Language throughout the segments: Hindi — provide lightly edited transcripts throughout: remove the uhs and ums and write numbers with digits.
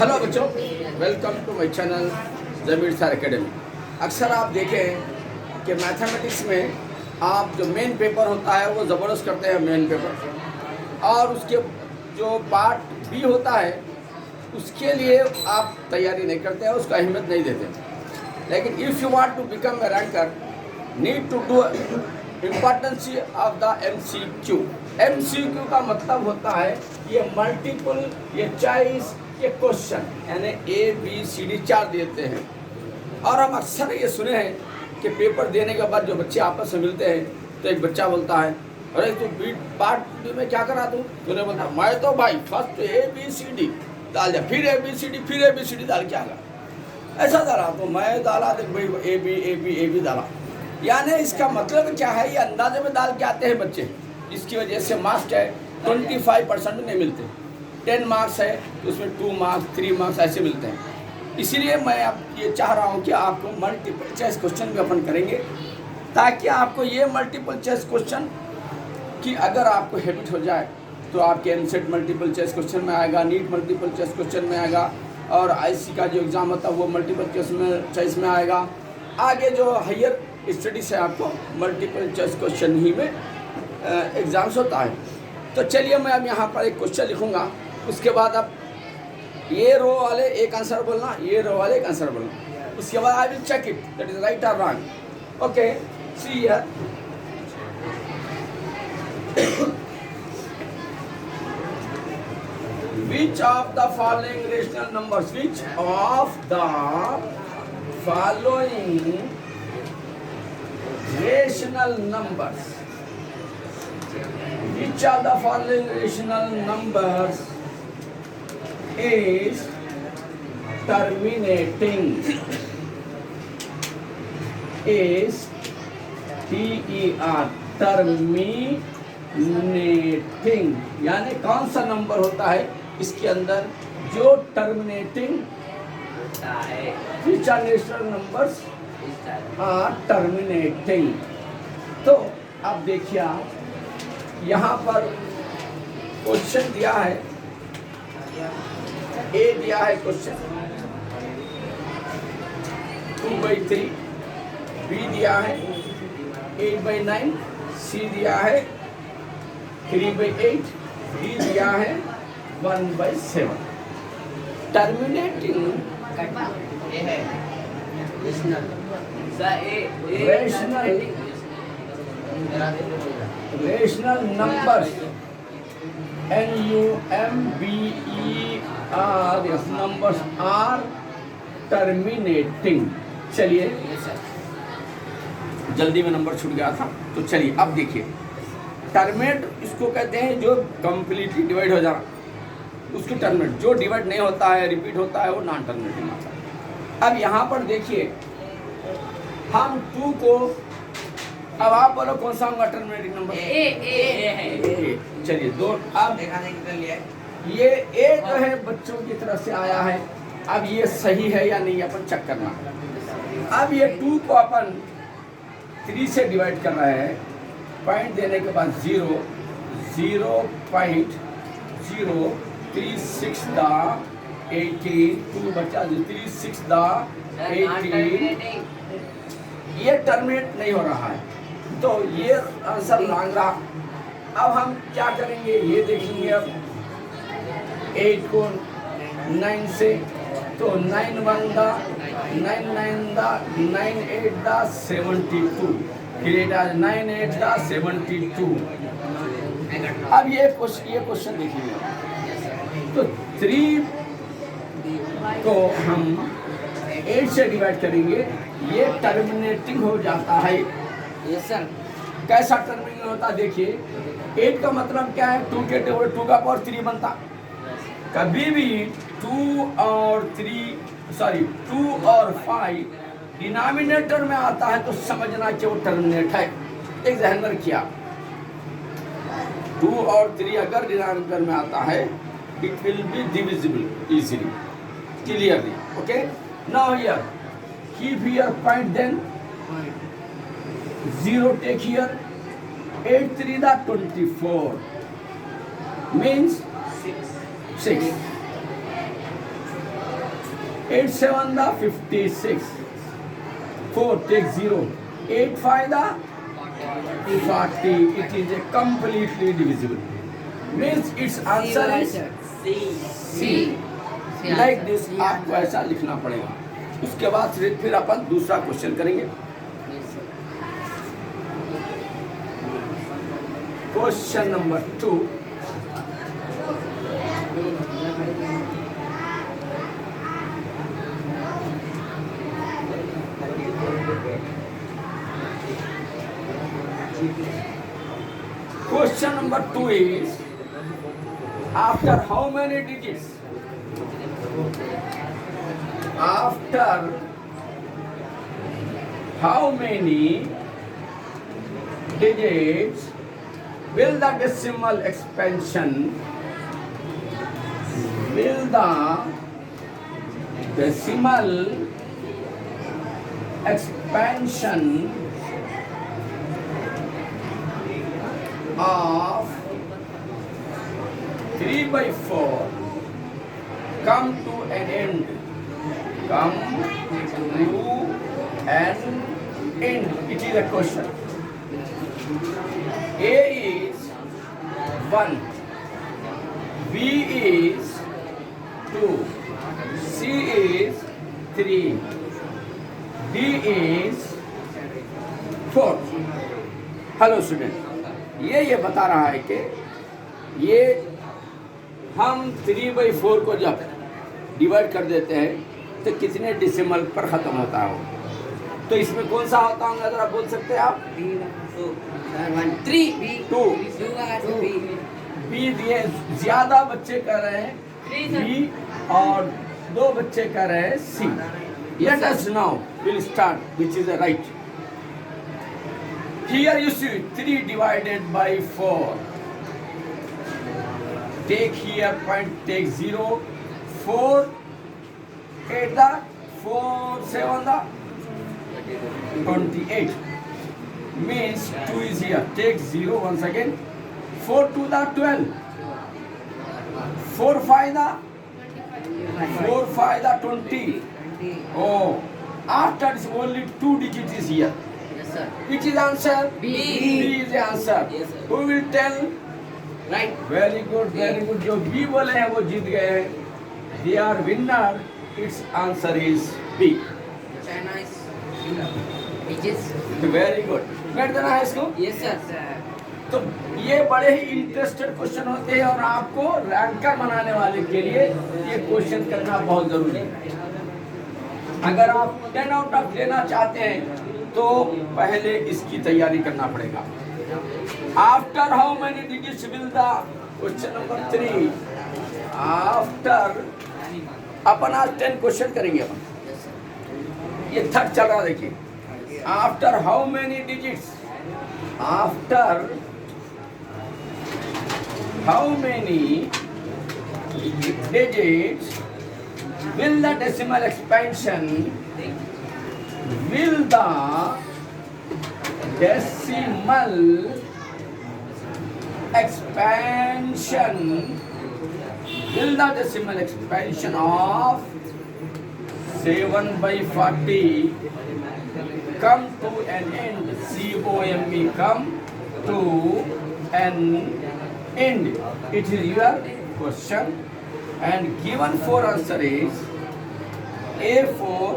हेलो बच्चों, welcome to my channel Zameer sir academy. अक्सर आप देखें कि मैथमेटिक्स में आप जो मेन पेपर होता है वो ज़बरदस्त करते हैं मेन पेपर, और उसके जो पार्ट बी होता है उसके लिए आप तैयारी नहीं करते हैं, उसका अहमियत नहीं देते। लेकिन if you want to become a ranker need to do importance of the MCQ। MCQ का मतलब होता है ये मल्टीपल, ये चॉइस, ये क्वेश्चन, यानी ABCD 4 देते हैं। और हम अक्सर ये सुने हैं कि पेपर देने के बाद जो बच्चे आपस में मिलते हैं तो एक बच्चा बोलता है, अरे तू पार्ट बी में क्या करा तू? तूने बोलता मैं तो भाई फर्स्ट ABCD डाल दिया, फिर ABCD डाल के आ गया, ऐसा डाला तो मैं डाला, देख भाई AB डाला। यानी इसका मतलब क्या है, ये अंदाजे में डाल के आते हैं बच्चे। इसकी वजह से मार्क्स है 25% नहीं मिलते। 10 मार्क्स है तो उसमें 2 मार्क्स 3 मार्क्स ऐसे मिलते हैं। इसीलिए मैं आप ये चाह रहा हूँ कि आपको मल्टीपल चॉइस क्वेश्चन भी अपन करेंगे, ताकि आपको ये मल्टीपल चॉइस क्वेश्चन की अगर आपको हैबिट हो जाए तो आपके MCET मल्टीपल चॉइस क्वेश्चन में आएगा, नीट मल्टीपल चॉइस क्वेश्चन में आएगा, और IC का जो एग्ज़ाम होता है वो मल्टीपल चॉइस में आएगा। आगे जो हायर स्टडीज है आपको मल्टीपल चॉइस क्वेश्चन ही में एग्ज़ाम्स होता है। तो चलिए मैं अब यहाँ पर एक क्वेश्चन लिखूँगा, उसके बाद आप ये रो वाले एक आंसर बोलना, ये रो वाले एक आंसर बोलना, उसके बाद I will check it that is right और wrong. Okay, see here. Which of the following rational numbers? Which of the following rational numbers? Which of the following rational numbers is terminating? Is TER terminating, यानी कौन सा नंबर होता है इसके अंदर जो टर्मिनेटिंग है? Which are rational numbers are terminating? तो अब देखिए यहाँ पर क्वेश्चन दिया है, A दिया है क्वेश्चन 2/3, B दिया है 8/9, C दिया है 3/8, D दिया है 1/7। Terminating rational numbers NUMBER numbers are terminating. चलिए, जल्दी में नंबर छूट गया था, तो चलिए अब देखिए। टर्मिनेट इसको कहते हैं जो कंप्लीटली डिवाइड हो जाना, उसकी टर्मिनेट। जो डिवाइड नहीं होता है, रिपीट होता है, वो नॉन टर्मिनेटिंग होता है। अब यहाँ पर देखिए, हम 2 को, अब आप बोलो कौन सा होगा टर्मिनेटिंग नंबर? ए। चलिए 2। अब ये A जो है बच्चों की तरफ से आया है, अब ये सही है या नहीं अपन चेक करना। अब ये 2 को अपन 3 से डिवाइड कर रहे हैं, पॉइंट देने के बाद 0.036 दा 18, 2 बचा 36 दा 18, ये टर्मिनेट नहीं हो रहा है, तो ये आंसर रॉन्ग रहा। अब हम क्या करेंगे ये देखेंगे। अब 8 को 9 से, तो 9 1 दा 9 9 दा 9 8 दा 72, फिर 9 8 दा 72। अब ये क्वेश्चन देखिए, तो 3 को हम 8 से डिवाइड करेंगे, ये टर्मिनेटिंग हो जाता है। Yes sir. कैसा टर्मिनेटिंग होता है देखिए, 8 का मतलब क्या है? 2 के टेबल 2 का पावर 3 बनता। कभी भी 2 और 5 डिनोमिनेटर में आता है तो समझना कि वो टर्मिनेट है। एक ध्यान में रखिए, 2 और 3 अगर डिनोमिनेटर में आता है, it will be divisible easily, clearly. Okay, now here keep here point, then 0 take here, 8 3 the 24 means 6. 8 7 the 56. 4 take 0. 8 5 the 40. It is a completely divisible. Means its answer is C. Like this आपको ऐसा लिखना पड़ेगा. उसके बाद फिर अपन दूसरा क्वेश्चन करेंगे. Question number 2. Question number 2 is, after how many digits? After how many digits will the decimal expansion of 3/4 come to an end. It is a question. A is 1, B is 2, C is 3, D is 4. Hello student, ये बता रहा है कि ये हम 3/4 को जब डिवाइड कर देते हैं तो कितने डेसिमल पर ख़त्म होता है. तो इसमें कौन सा होता है अगर आप बोल सकते हैं आप? 2 बी दिए. ज़्यादा बच्चे कर रहे हैं बी और 2 बच्चे कर रहे हैं see. Let us now will start which is right. Here you see 3 divided by 4. Take here point, take 0. 4 8 the 4 7 the 28. Means 2 is here. Take 0 once again. 4 2 the 12. 4 5 the 20. Oh, after this only 2 digits is here. Which is answer? B is the answer. Yes, who will tell? Right. Very good, very good. जो B बोले हैं वो जीत गए हैं. They are winner. Its answer is B. China is winner. Which is very good. बैठ देना है इसको. Yes sir. तो ये बड़े ही इंटरेस्टेड क्वेश्चन होते हैं और आपको रैंकर बनाने वाले के लिए ये क्वेश्चन करना बहुत जरूरी है. अगर आप 10 आउट ऑफ लेना चाहते हैं तो पहले इसकी तैयारी करना पड़ेगा. After how many digits will the question number 3. After अपन आज 10 क्वेश्चन करेंगे. अपन ये थक चल रहा देखिए. After how many digits, after how many digits will the decimal expansion will the decimal expansion of 7/40 come to an end. COME come to an end. It is your question. And given 4 answer is A4,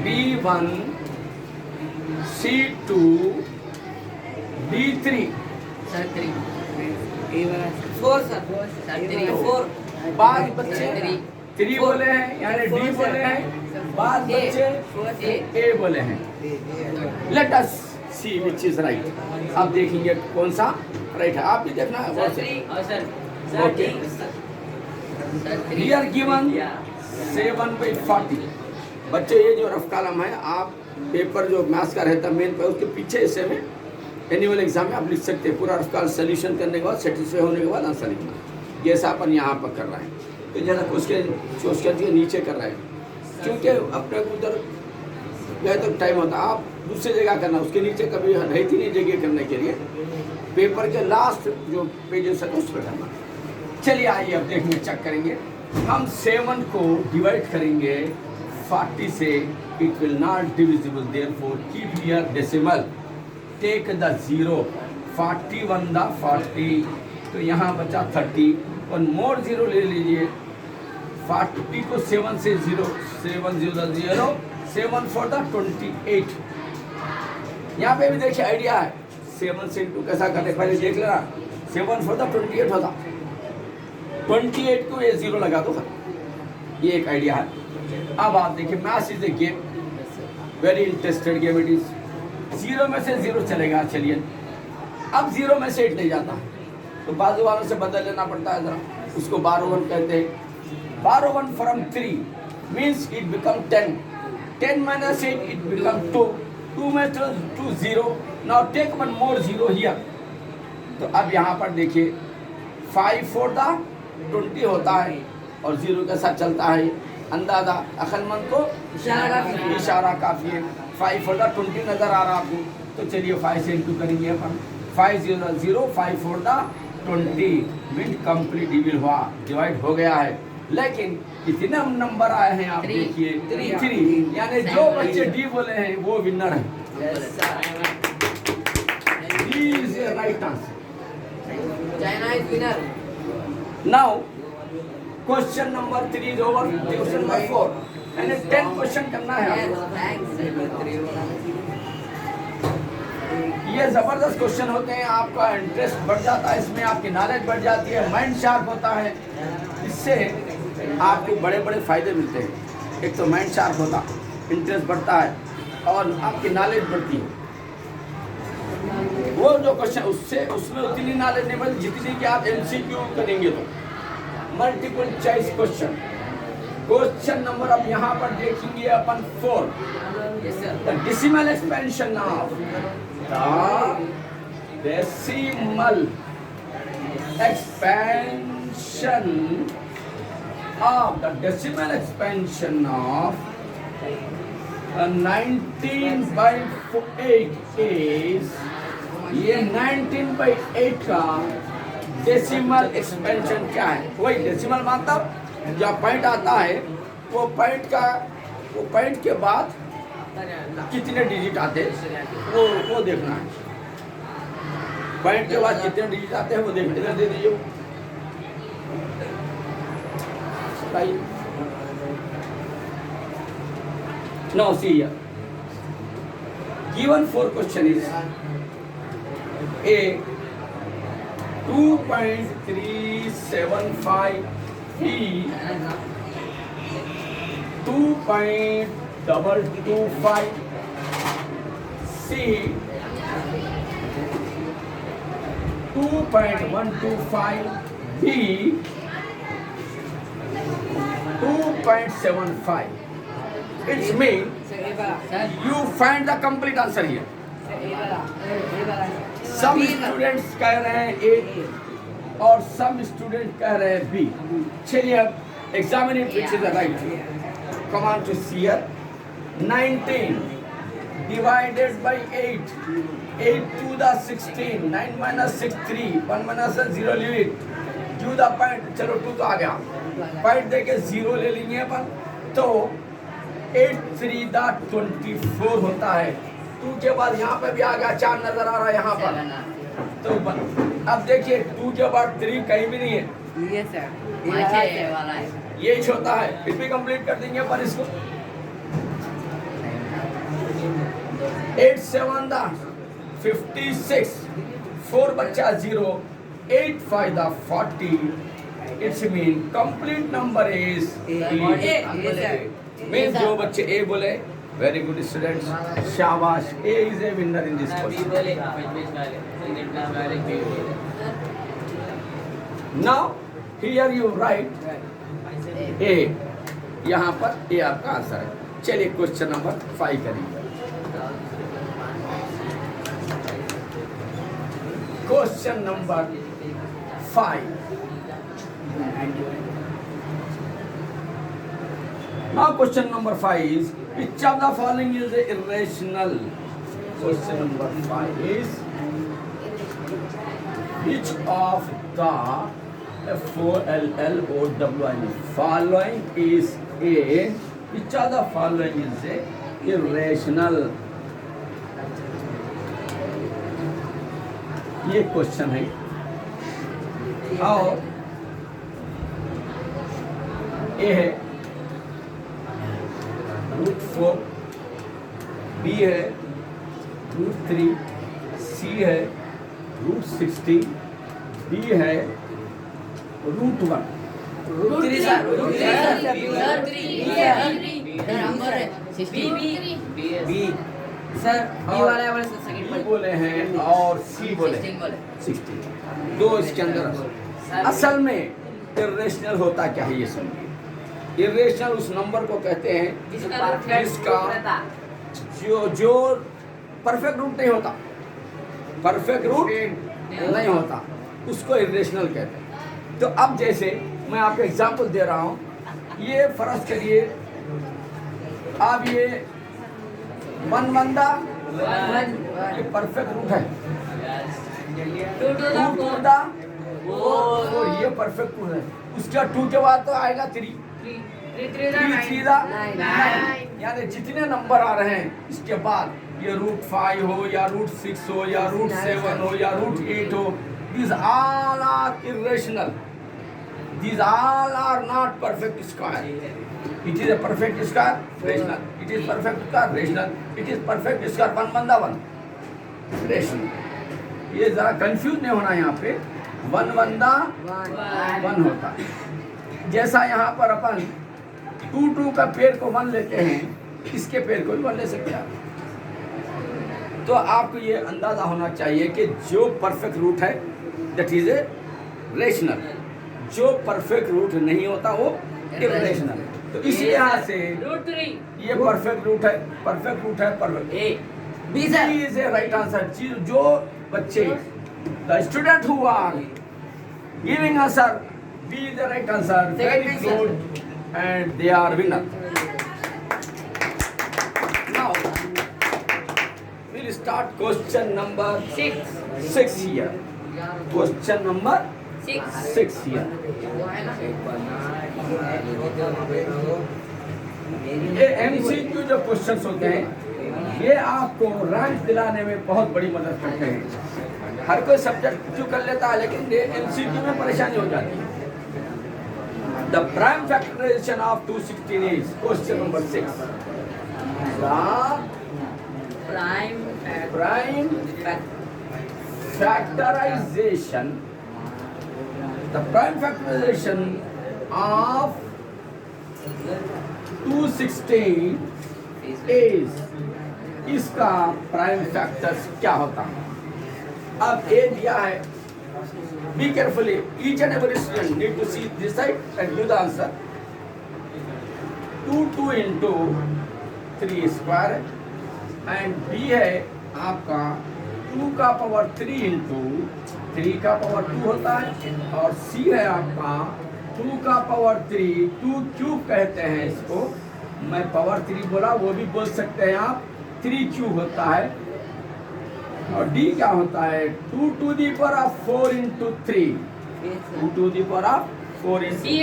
B1, C2, D3. Sir 3. A1 4 sir. Sir 3 4. बाद बच्चे 3 बोले हैं यानी D बोले हैं. बाद बच्चे A बोले हैं. Let us see which is right. अब देखेंगे कौन सा राइट है. आप भी देखना है. Sir. Okay. Here given 7/40. बच्चे ये जो रफ कॉलम है आप पेपर जो मैथ्स का रहता है मेन पे उसके पीछे हिस्से में एनुअल एग्जाम में आप लिख सकते हैं. पूरा रफ कॉलम सोल्यूशन करने के बाद सेटिस्फाई होने के बाद आंसर लिखना. जैसा अपन यहाँ पर कर रहे हैं तो जरा उसके नीचे कर रहे हैं क्योंकि अपने को उधर गए तो टाइम होता है. आप दूसरी जगह करना, उसके नीचे कभी रहती नहीं जगह करने के लिए. पेपर के लास्ट जो पेजेस है उस पर करना. चलिए आइए अब देखने चेक करेंगे. हम 7 को डिवाइड करेंगे 40 से, it will not divisible, therefore keep here decimal, take the 0, 41 the 40, तो यहाँ बचा 30, और मोर 0 ले लीजिए, 40 को 7 से 0, 7 0 0, 7 4 द 28। यहाँ पे भी देखिए आइडिया है, 7 से इंटू कैसा करते पहले देख लेना, 7 4 द 28 होता, 28 को ये 0 लगा दो, ये एक आइडिया है। अब आप देखिए maths is a game, very interested game it is. 0 में से 0 चलेगा, चलिए अब 0 में से 8 नहीं जाता, तो बाजू वालों से बदल लेना पड़ता है जरा, उसको बारो 1 कहते हैं। बारो 1 from 3 means it become 10, 10 minus 8 it become 2, 2 में तो 2 0, नाउ टेक 1 मोर 0 हियर। तो अब यहाँ पर देखिए 5 4 द 20 होता है, और 0 के साथ चलता है, अंदाजा अक्लमंद को इशारा काफी है। 5 4 द 20 नजर आ रहा आपको, तो चलिए 5 से इंटू करेंगे अपन, 5 0 0, 5 4 द 20 मीन कंप्लीट डिविल हुआ, डिवाइड हो गया है। लेकिन कितने नंबर आए हैं आप देखिए, 3, यानी जो बच्चे डी बोले हैं वो विनर है। D is a right answer. China is winner. Now question number 3 is over, question number 4, यानी 10 क्वेश्चन करना है Yes, आपको। thanks. ये जबरदस्त क्वेश्चन होते हैं, आपका इंटरेस्ट बढ़ जाता है इसमें, आपकी नॉलेज बढ़ जाती है, माइंड शार्प होता है, इससे आपको बड़े बड़े फायदे मिलते हैं। एक तो माइंड शार्प होता, इंटरेस्ट बढ़ता है, और आपकी नॉलेज बढ़ती है। वो जो क्वेश्चन उसमें उतनी नॉलेज नहीं बढ़ती जितनी कि आप MCQ करेंगे, तो multiple choice question. Question number अब यहाँ पर देखेंगे अपन 4, Yes, sir. the decimal expansion of the decimal expansion of the decimal expansion of 19/8 is, ये 19/8 का डेसिमल एक्सपेंशन क्या है? वही डेसिमल मतलब जब पॉइंट आता है, वो पॉइंट के बाद कितने डिजिट आते हैं वो देखना है। पॉइंट के बाद कितने डिजिट आते हैं वो देखने का दे दीजिए। Now see here, given 4 question is A 2.375, B 2.225, C 2.125, D 2.75. It's mean you find the complete answer here. Some students कह रहे हैं A और some students कह रहे हैं B. चलिए अब examine it which is the right. Come on to see here. 19 divided by 8. 8 to the 16. 9 minus 6 3. 1 minus 0 leave it. Do the point. चलो 2 तो आ गया. Point देके 0 ले लेंगे अपन. तो 8 3 the 24 होता है। 2 के बाद यहाँ पे भी आ गया, 4 नजर आ रहा है यहाँ पर। तो अब देखिए 2 के बाद 3 कहीं भी नहीं है। Yes, sir. ये होता है, फिर भी कंप्लीट कर देंगे पर इसको। 8 7 the 56, 4 बच्चा 0, 8 5 the 40. It's mean complete number is 8. Means जो बच्चे A बोले, very good students, शाबाश, A is a winner in this question. Now here you write A, यहाँ पर A आपका आंसर है। चलिए क्वेश्चन नंबर 5 करेंगे। Question number 5। Now question number 5 is, which of the following is irrational? Question number 5 is, which of the Following. Following is a. Which of the following is a irrational? ये क्वेश्चन है. और ए है √4, बी है √3, सी है √16, डी है √1. √3 सर, बी सर, बी वाला वाला सेकंड बी बोले हैं और सी बोले 16. दो इसके अंदर. असल में इर्रेशनल होता क्या है ये सुनिए. इर्रेशनल उस नंबर को कहते हैं जिसका जो परफेक्ट रूट नहीं होता. परफेक्ट रूट नहीं होता, उसको इर्रेशनल कहते हैं. तो अब जैसे मैं आपको एग्जांपल दे रहा हूँ. ये फर्ज करिए अब ये 1 बंदा ये परफेक्ट रूट है. 2 टू द 4 ये परफेक्ट रूट है. उसका 2 के बाद तो आएगा 3, 3 द 9. यानी जितने नंबर आ रहे हैं इसके बाद ये √5 हो या √6 हो या √7 हो या √8 हो, these all are irrational. These all are not perfect square. It is a perfect square, rational. It is perfect square, rational. It is perfect square, 1 बंदा 1, rational. ये जरा कंफ्यूज नहीं होना. यहाँ पे 1 बंदा 1 होता है. जैसा यहाँ पर अपन 2 का पेड़ को 1 लेते हैं, इसके पेड़ को भी 1 ले सकते हैं. तो आपको ये अंदाजा होना चाहिए कि जो परफेक्ट रूट है दैट इज ए रेशनल. जो परफेक्ट रूट नहीं होता वो इर्रेशनल है. तो इस लिहाज से ये परफेक्ट रूट है. परफेक्ट रूट है. Perfect B is a right answer. जो बच्चे the student who are giving answer B is the right answer. Very good and they are winner. Now we'll start question number 6 here. Question number 6 here. ये MCQ जो क्वेश्चंस होते हैं ये आपको रैंक दिलाने में बहुत बड़ी मदद करते हैं. हर कोई सब्जेक्ट क्यों कर लेता है, लेकिन ये MCQ में परेशानी हो जाती है. The prime factorization of 216 is question number 6. The prime factorization. The prime factorization of 216 is. इसका प्राइम फैक्टर्स क्या होता है. अब ए दिया है. Be carefully. Each and every student need to see this side and do the answer. 2 into 3 square and B है आपका 2 का पावर 3 into 3 का पावर 2 होता है. और सी है आपका 2 का पावर 3, 2 क्यूब कहते हैं इसको. मैं पावर 3 बोला, वो भी बोल सकते हैं आप. 3 क्यूब होता है. और डी क्या होता है 2 to the power 4 into 3. 2 to the power 4 into 3.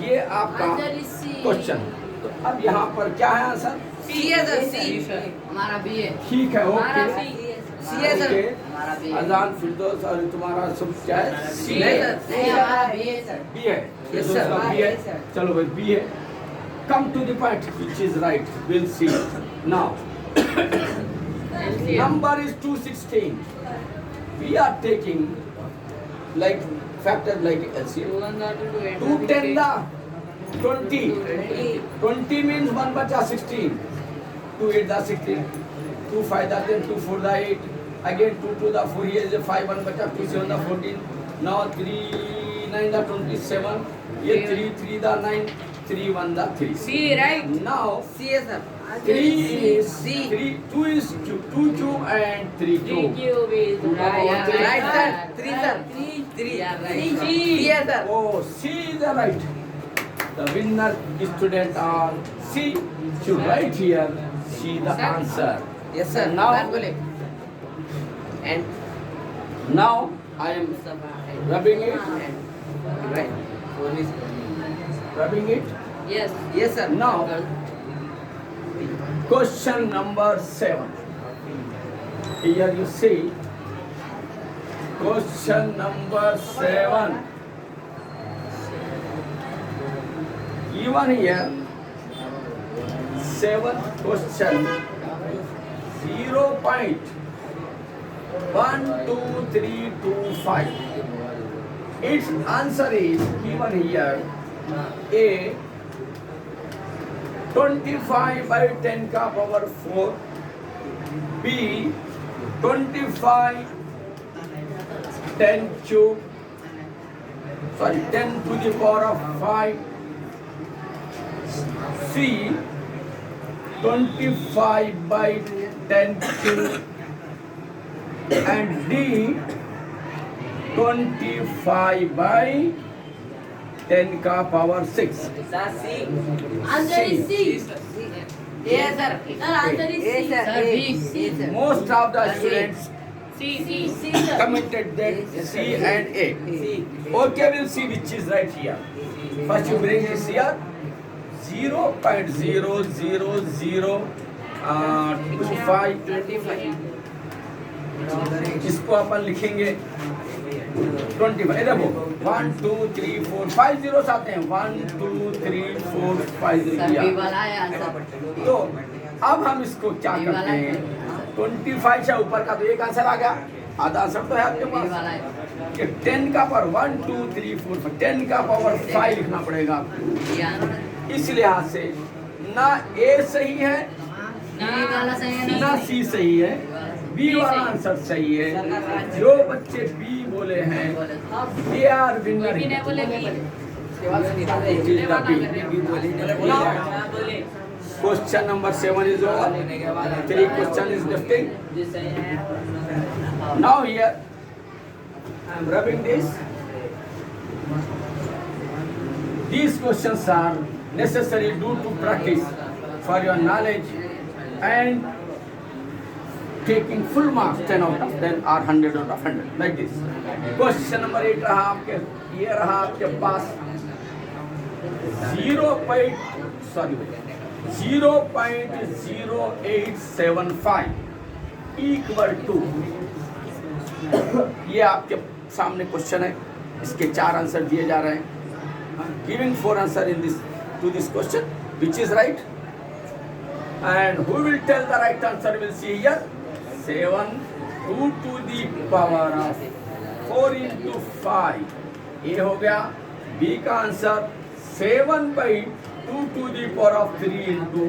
ये आपका क्वेश्चन. तो अब यहाँ पर क्या है आंसर. हमारा बी है. ठीक है. ओके. सी है सर. अजान फिरदौस और तुम्हारा सब क्या है. सी है. बी है. बी है. चलो भाई बी है. Come to the point which is right. Will see now. Number is 216. We are taking like factor like LCM. 2 10 the 20. 20 means 1 bacha 16. 2 8 the 16. 2 5 the 10. 2 4 the 8. Again 2 2 the 4. Here is a 5 1 bacha 2 7 the 14. Now 3 9 the 27. Here 3 3 the 9. 3 1 the 3. C right. Now C है sir. 3 is 3, 2 is 2 cube and 3 cube. Right sir. 3 sir. 3 है sir. Oh, C is the right. The winner student are C. Should write here C the answer. Yes sir. Now and now I am rubbing it Right. Phone is. Rubbing it. Yes. Yes, sir. Now, question number 7. Here you see, question number 7. Even here, 7th question, 0.12325. Its answer is given here, A 25 by 10 का power 4, B 25 10 cube, 10 to the power of 5, C 25 by 10 cube, and D 25 by 10 का power 6. Sir, C. Answer is C. Yes, sir. Sir, answer is C. Yes, sir. Sir, A. B. C, sir. Most of the students C, sir. commented that C and A. Okay, we'll see which is right here. First you bring this here, 0.00025. 25. इसको अपन लिखेंगे 25. इधर वो 1 2 3 4 5 zeros आते हैं. 1 2 3 4 5 Sir, B zeros. वाला है आंसर. तो अब हम इसको क्या करते हैं, 25 से ऊपर का तो एक आंसर आ गया, आधा आंसर तो है आपके B पास. वाला है. कि 10 का पावर 1 2 3 4 10 का पावर 5 लिखना पड़ेगा आपको. ये आंसर. इस लिहाज से ना ए सही है B वाला सही है ना सी सही है, बी वाला आंसर सही है. जो बच्चे बी बोले हैं दे आर विनर. B नहीं बोले B. Question number 7 is over. 3 question is left. Now here I am rubbing this. These questions are necessary due to practice for your knowledge and taking full marks 10 out of 10 or 100 out of 100 like this. Question number 8 रहा आपके, ये रहा आपके पास 0.0875 equal to, ये आपके सामने क्वेश्चन है, इसके 4 आंसर दिए जा रहे हैं. Giving 4 answer in this to this question, which is right, and who will tell the right answer? We'll see here. 7 2 to the power of 4 into 5. ये हो गया. B का answer 7 by 2 to the power of 3 into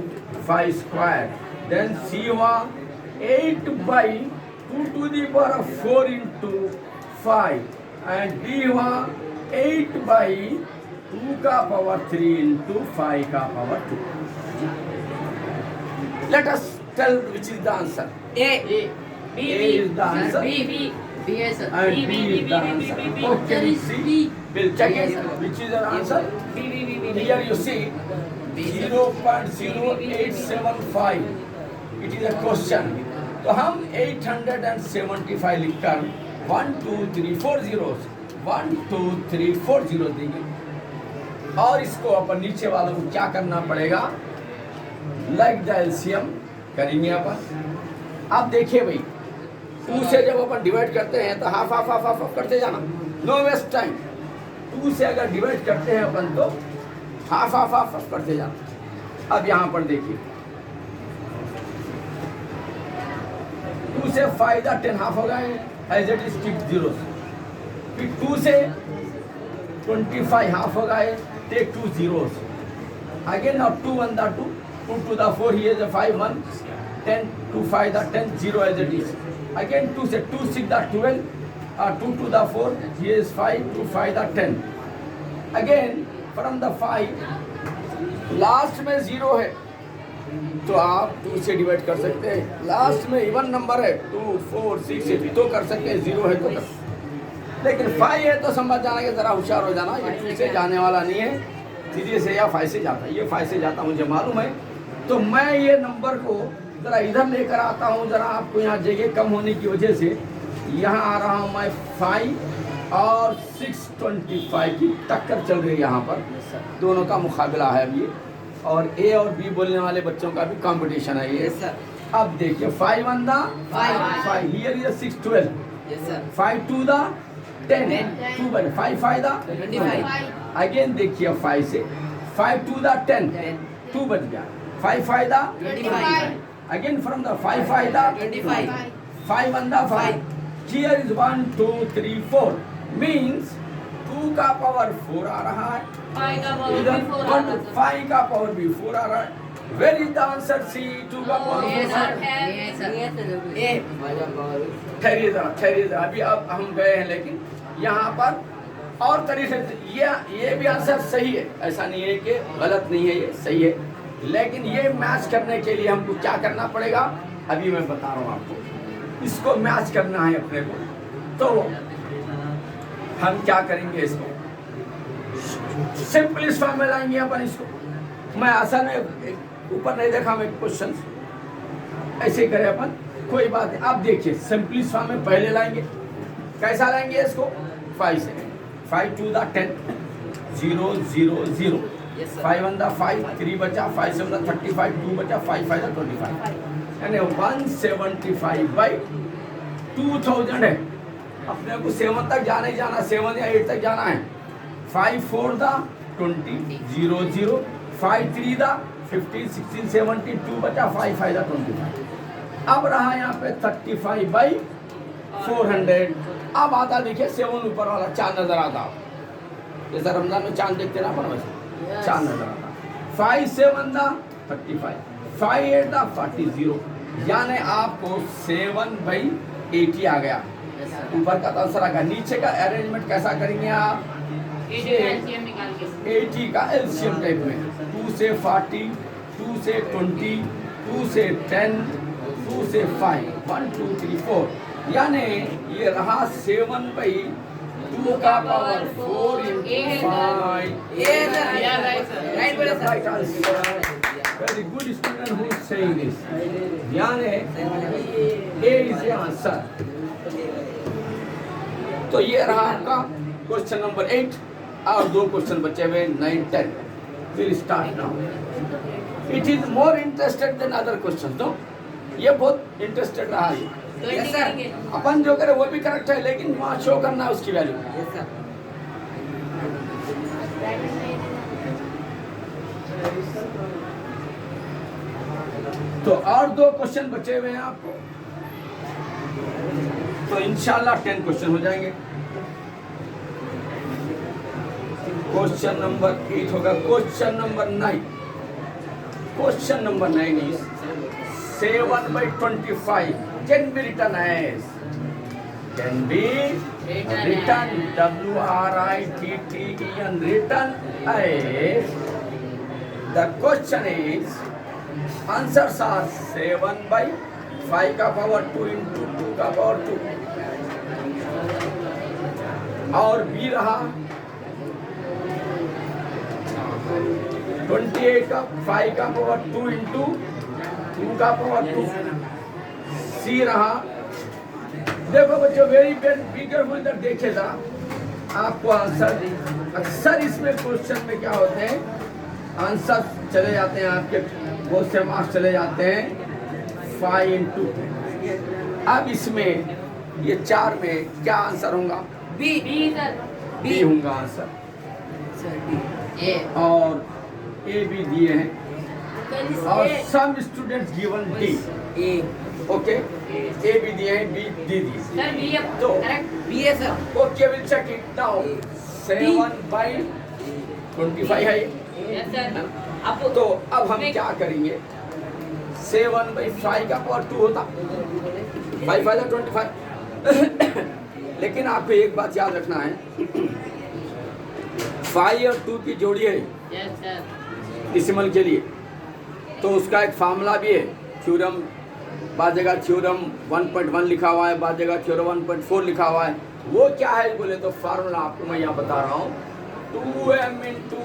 5 square. Then C हुआ 8 by 2 to the power of 4 into 5, and D हुआ 8 by 2 का power 3 into 5 का power 2. Let us tell which is the answer. A. B, A is the answer. B है sir. And B is the answer. Okay, we'll see. We'll check it. Which is the answer? Here you see 0.0875. It is a question. तो हम 875 लिखकर 1 2 3 4 zeros 1 2 3 4 zeros देंगे. और इसको अपन नीचे वालों को क्या करना पड़ेगा, लाइक द एलसीएम करेंगे अपन. आप देखिए भाई, 2 से जब अपन डिवाइड करते हैं तो हाफ हाफ हाफ हाफ करते जाना, नो वेस्ट टाइम. 2 से अगर डिवाइड करते हैं अपन तो हाफ हाफ हाफ करते जाना. अब यहाँ पर देखिए 2 से फायदा 10 हाफ हो गए, as it is keep zeros. फिर 2 से 25 हाफ हो गए, take 2 zeros. Again now 2 1 the 2, 2 to the 4, here is a 5 1, 10 2 5 the 10 0 as it is. Again 2 से 2 6 the 12, 2 to the 4, here is 5 2 5 the 10. Again from the 5 last में 0 है तो आप 2 से डिवाइड कर सकते हैं. लास्ट में इवन नंबर है 2 4 6 से भी तो कर सकते हैं, 0 है तो कर. लेकिन 5 है तो समझ जाना कि ज़रा होशियार हो जाना, ये 2 से जाने वाला नहीं है, 3 से या 5 से जाता है. ये 5 से जाता मुझे मालूम है. तो मैं ये नंबर को ज़रा इधर लेकर आता हूँ, ज़रा आपको यहाँ जगह कम होने की वजह से यहाँ आ रहा हूँ मैं 5 और 625 की टक्कर चल रही है यहाँ पर। Yes, sir. दोनों का मुकाबला है अब ये, और ए और बी बोलने वाले बच्चों का भी कंपटीशन है ये। Yes, sir. अब देखिए 5 1 the 5 here is 6 12, Yes, sir. 5 2 the 10, 2 बन 5 5 द 25. अगेन देखिए 5 से 5 2 द 10, 10. 2 बन गया, 5 5 the 25. Again from the 5 5 the 25. 5 1 the 5, here is 1 2 3 4, means 2 का पावर 4 आ रहा है, इधर 5 का पावर भी 4 आ रहा है। Where is the answer? See 2 का पावर ये 4। सर ये सर A. माझा power. ठहरिए जरा, अभी अब हम गए हैं, लेकिन यहाँ पर और तरीके से ये भी आंसर सही है, ऐसा नहीं है कि गलत नहीं है, ये सही है, लेकिन ये मैच करने के लिए हमको क्या करना पड़ेगा अभी मैं बता रहा हूँ आपको। इसको मैच करना है अपने को, तो हम क्या करेंगे, इसको सिंपल फॉर्म में लाएंगे अपन इसको। मैं असल में ऊपर नहीं देखा मैं क्वेश्चन, ऐसे करें अपन, कोई बात नहीं। आप देखिए सिंपल फॉर्म में पहले लाएंगे, कैसा लाएंगे इसको, 5 से 5 2 द 10 0 0 0, Yes, sir. 5 1 द 5 3 बचा, 5 7 द 35 2 बचा, 5 5 द 25, यानी 175 बाई 2000 है। अपने को 7 तक जाना ही जाना, 7 या 8 तक जाना है। 5 4 द 20 0 0, 5 3 द 15 16 17 2 बचा, 5 5 द 25। अब रहा यहाँ पे 35 बाई 400। अब आता देखिए 7 ऊपर वाला चांद नजर आता, जैसा रमजान में चांद देखते ना अपन वैसे चांद नजर आता। 5 7 द 35, 5 8 द 40 0, यानी आपको 7 बाई 80 आ गया। ऊपर का तो आंसर आ गया। नीचे का अरेंजमेंट कैसा करेंगे आप, 80 का एलसीएम टाइप में, 2 से 40, 2 से 20, 2 से 10, 2 से 5, 1 2 3 4, यानी ये रहा 7 बाई 2 का power 4 into 5। Yes, sir. Yeah, right, sir. Right, brother, sir. Right answer. Very good student who is saying this. यानी A is the answer। तो ये रहा आपका क्वेश्चन नंबर 8, और 2 क्वेश्चन बचे हुए 9 10। Will start now. It is more interested than other question, तो ये बहुत इंटरेस्टेड रहा ये। Yes, sir. अपन जो करे वो भी करेक्ट है, लेकिन वहाँ शो करना है उसकी वैल्यू। Yes, sir. तो और 2 क्वेश्चन बचे हुए हैं आपको, तो इंशाल्लाह 10 क्वेश्चन हो जाएंगे। क्वेश्चन नंबर 8 होगा। Question number 9, question number 9 is 7 by 25 can be written as, can be written WRITTEN, written as, the question is, answers are 7 by 5 का पावर 2 into 2 का पावर 2, और बी रहा 28 का 5 का पावर 2 into 2 का पावर 2, सी रहा, देखो बच्चों वेरी बी केयरफुल इधर देखिए जरा, आपको आंसर अक्सर इसमें क्वेश्चन में क्या होते हैं, आंसर चले जाते हैं आपके, बहुत से मार्क्स चले जाते हैं 5 into। अब इसमें ये 4 में क्या आंसर होगा, B. बी होगा आंसर, Sir, D. ए और ए भी दिए हैं, और some students given D, A. Okay, A भी दिए हैं, बी डी दिए, तो B है sir. Okay will check it now. 7 by 25 है ये। तो अब हम क्या करेंगे, 7 by 5 का पावर 2 होता, 5 5 25। लेकिन आपको एक बात याद रखना है, 5 और 2 की जोड़ी है डेसिमल के लिए, तो उसका एक फार्मूला भी है, थ्योरम, बाद जगह थ्योरम 1.1 लिखा हुआ है, बाद जगह थ्योरम 1.4 लिखा हुआ है। वो क्या है बोले तो फार्मूला आपको मैं यहाँ बता रहा हूँ, 2m into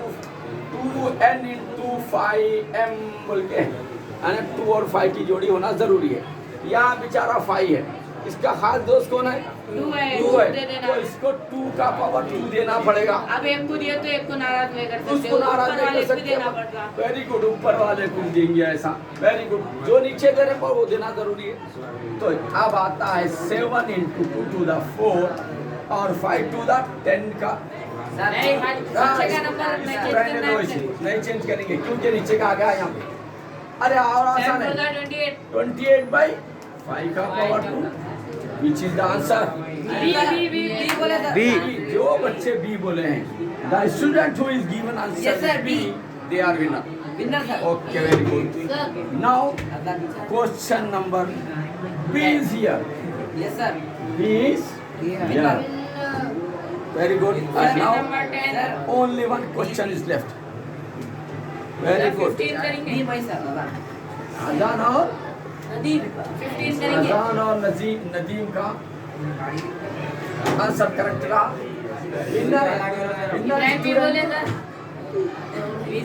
2n into 5m बोल के, यानी 2 और 5 की जोड़ी होना ज़रूरी है। यहाँ बेचारा 5 है, इसका खास दोस्त कौन है? 2 है, 2 है, दे देना। तो इसको 2 का पावर 2 देना पड़ेगा। अब एक को दिया तो एक को नाराज नहीं कर सकते, उसको नाराज ऊपर नहीं वाले कर को भी सकते। देना पड़ता। वेरी गुड, ऊपर वाले को देंगे ऐसा, वेरी गुड। जो नीचे दे रहे पर वो देना जरूरी है। तो अब आता है 7 into 2 to the 4 और 5 to the 10 का। नहीं, नीचे का नंबर मैं चेंज रहने करना दो है। इसे, नहीं चेंज करेंगे क्योंकि नीचे का आ गया यहाँ पे। अरे और आसान है, 28 by 5 का power 2 which is the answer। B बोले सर। B, जो बच्चे B बोले हैं, the student who is given answer Yes, sir, B, they are winner। Winner sir. Okay, very good। Now question number B is here। Yes sir. B is here। Very good। And now number 10 only one question is left। Very good। 15 करेंगे। डी भाई सर। अजान और 15 करेंगे। अजान और नदीम का आंसर करेक्ट रहा। विनर इब्राहिम भी बोले सर।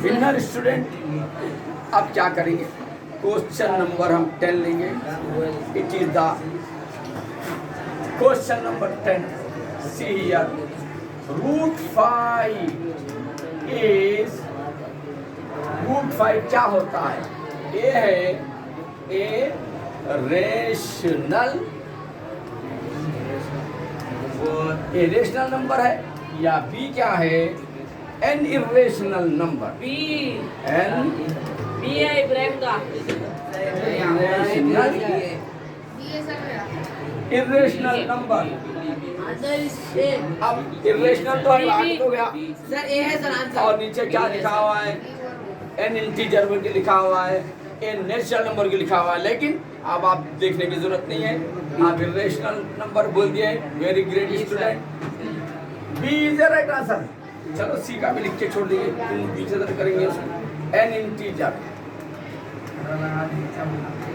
Winner student. अब क्या करेंगे? क्वेश्चन नंबर हम 10 लेंगे। It is the question number 10। See here, √5 is, √5 क्या होता है? ए है A rational, A rational number है, या बी क्या है? An irrational number. B an B है इब्राहिम का। Irrational number. अब इरेशनल तो आगे हो गया, सर ए है सर आंसर। और नीचे क्या लिखा हुआ है? एन इंटीजर बोल के लिखा हुआ है, एन नेचुरल नंबर के लिखा हुआ है, लेकिन अब आप देखने की जरूरत नहीं है, आप इरेशनल नंबर बोल दिए। Very great student. B is the right answer. चलो सी का भी लिख के छोड़ देंगे, पीछे तरफ करेंगे उसको। An integer,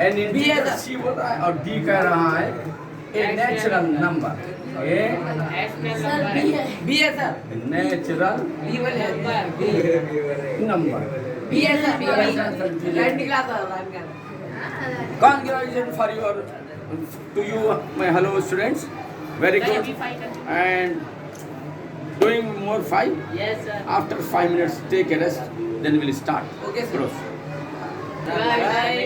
an integer C बोल रहा है, और डी कह रहा है A natural number. A sir B है सर। नेचुरल बी बोले नंबर। बी है सर। बी लाइन निकला था लाइन का। Congratulations for your, to you my hello students, very good, and doing more 5 yes sir. after 5 minutes take a rest, then we'll start। Okay, sir. Cross। Bye bye.